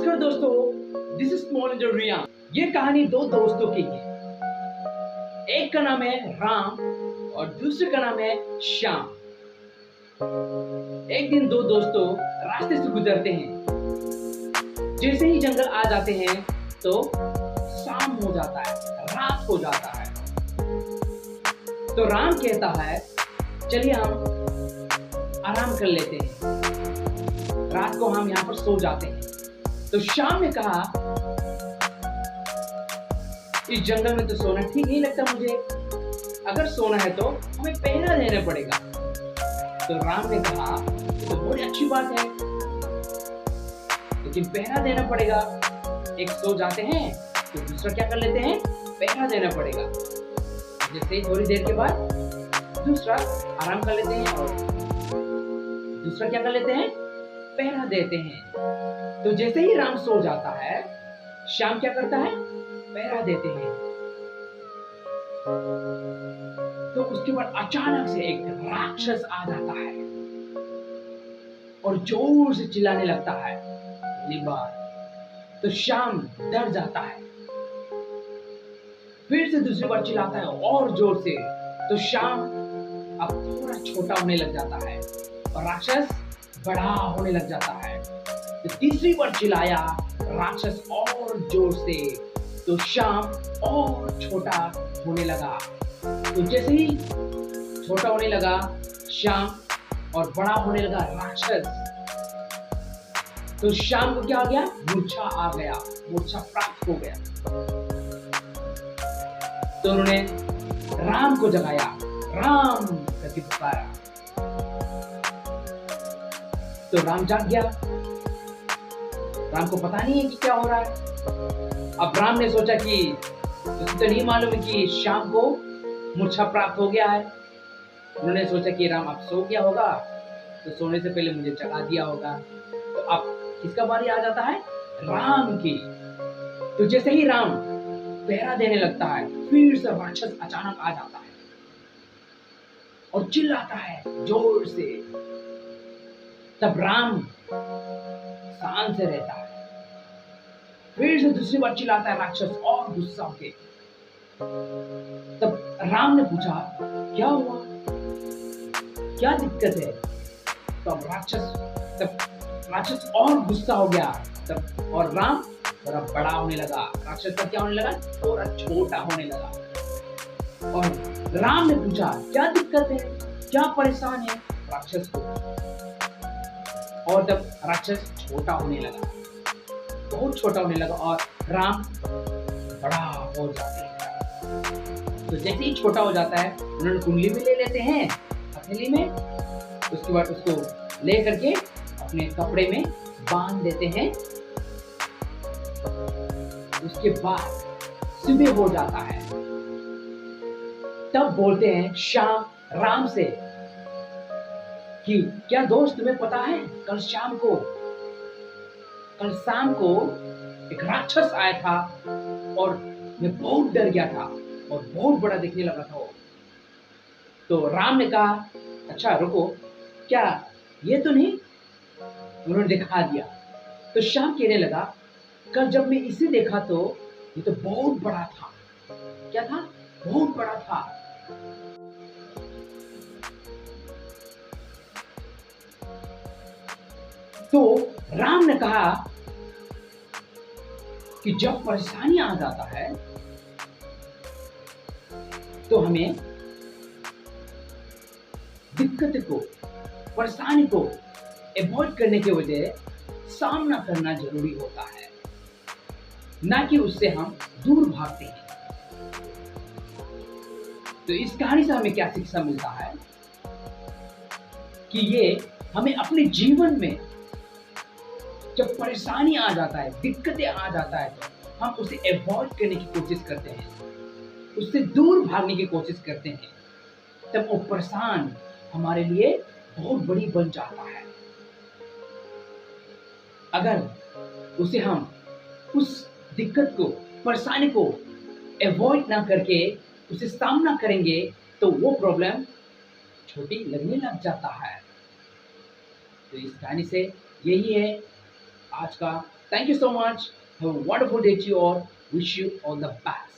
नमस्कार दोस्तों, this is small angel रिया। ये कहानी दो दोस्तों की है। एक का नाम है राम और दूसरे का नाम है श्याम। एक दिन दो दोस्तों रास्ते से गुजरते हैं। जैसे ही जंगल आ जाते हैं तो शाम हो जाता है, रात हो जाता है। तो राम कहता है, चलिए हम आराम कर लेते हैं, रात को हम यहाँ पर सो जाते हैं। तो श्याम ने कहा, इस जंगल में तो सोना ठीक नहीं लगता मुझे, अगर सोना है तो हमें पहरा देना पड़ेगा। तो राम ने कहा, ये तो बड़ी अच्छी बात है, लेकिन पहरा देना पड़ेगा। एक सो जाते हैं तो दूसरा क्या कर लेते हैं, पहरा देना पड़ेगा। जैसे थोड़ी देर के बाद दूसरा आराम कर लेते हैं और दूसरा क्या कर लेते हैं, पहरा देते हैं। तो जैसे ही राम सो जाता है, श्याम क्या करता है, पहरा देते हैं। तो उसके बाद अचानक से एक राक्षस आ जाता है और जोर से चिल्लाने लगता है। पहली बार तो श्याम डर जाता है, फिर से दूसरी बार चिल्लाता है और जोर से। तो श्याम अब थोड़ा छोटा होने लग जाता है और राक्षस बड़ा होने लग जाता है। तो तीसरी बार चिल्लाया राक्षस और जोर से, तो श्याम और छोटा होने लगा। तो जैसे ही छोटा होने लगा श्याम और बड़ा होने लगा राक्षस, तो श्याम को क्या आ गया, मूर्छा आ गया, मूर्छा प्राप्त हो गया। तो उन्होंने राम को जगाया, राम करके पुकारा। तो राम जाग गया। राम को पता नहीं है कि क्या हो रहा है। अब राम ने सोचा कि उसे तो नहीं मालूम है कि श्याम को मूर्छा प्राप्त हो गया है। उन्होंने सोचा कि राम अब सो गया होगा, तो सोने से पहले मुझे जगा दिया होगा। तो अब किसका बारी आ जाता है, राम की। तो जैसे ही राम पहरा देने लगता है, फिर से राक्षस अचानक आ जाता है और चिल्लाता है जोर से। तब राम शांत से रहता है। फिर से दूसरी बार चिल्लाता है राक्षस और गुस्सा होके। तब राम ने पूछा, क्या हुआ, क्या दिक्कत है। तब राक्षस और गुस्सा हो गया। तब और राम थोड़ा बड़ा होने लगा, राक्षस का क्या होने लगा, थोड़ा छोटा होने लगा। और राम ने पूछा, क्या दिक्कत है, क्या परेशान है राक्षस को। और तब राक्षस छोटा होने लगा, बहुत छोटा होने लगा और राम बड़ा हो जाते हैं। तो जैसे ही छोटा हो जाता है, उन्होंने कुंडली भी ले लेते हैं हथेली में। उसके बाद उसको ले करके अपने कपड़े में बांध देते हैं। उसके बाद सुबह हो जाता है। तब बोलते हैं श्याम राम से कि क्या दोस्त तुम्हें पता है, कल शाम को एक राक्षस आया था और मैं बहुत डर गया था और बहुत बड़ा दिखने लगा था वो। तो राम ने कहा, अच्छा रुको, क्या ये तो नहीं। उन्होंने दिखा दिया। तो श्याम कहने लगा, कल जब मैं इसे देखा तो ये तो बहुत बड़ा था। क्या था, बहुत बड़ा था। तो राम ने कहा कि जब परेशानी आ जाता है तो हमें दिक्कत को, परेशानी को अवॉइड करने के वजह सामना करना जरूरी होता है, ना कि उससे हम दूर भागते हैं। तो इस कहानी से हमें क्या शिक्षा मिलता है कि ये हमें अपने जीवन में जब परेशानी आ जाता है, दिक्कतें आ जाता है, तो हम उसे अवॉइड करने की कोशिश करते हैं, उससे दूर भागने की कोशिश करते हैं। तब वो परेशान हमारे लिए बहुत बड़ी बन जाता है। अगर उसे हम उस दिक्कत को, परेशानी को अवॉइड ना करके उसे सामना करेंगे तो वो प्रॉब्लम छोटी लगने लग जाता है। तो इस कहानी से यही है आज का Thank you so much. Have a wonderful day to you all. Wish you all the best.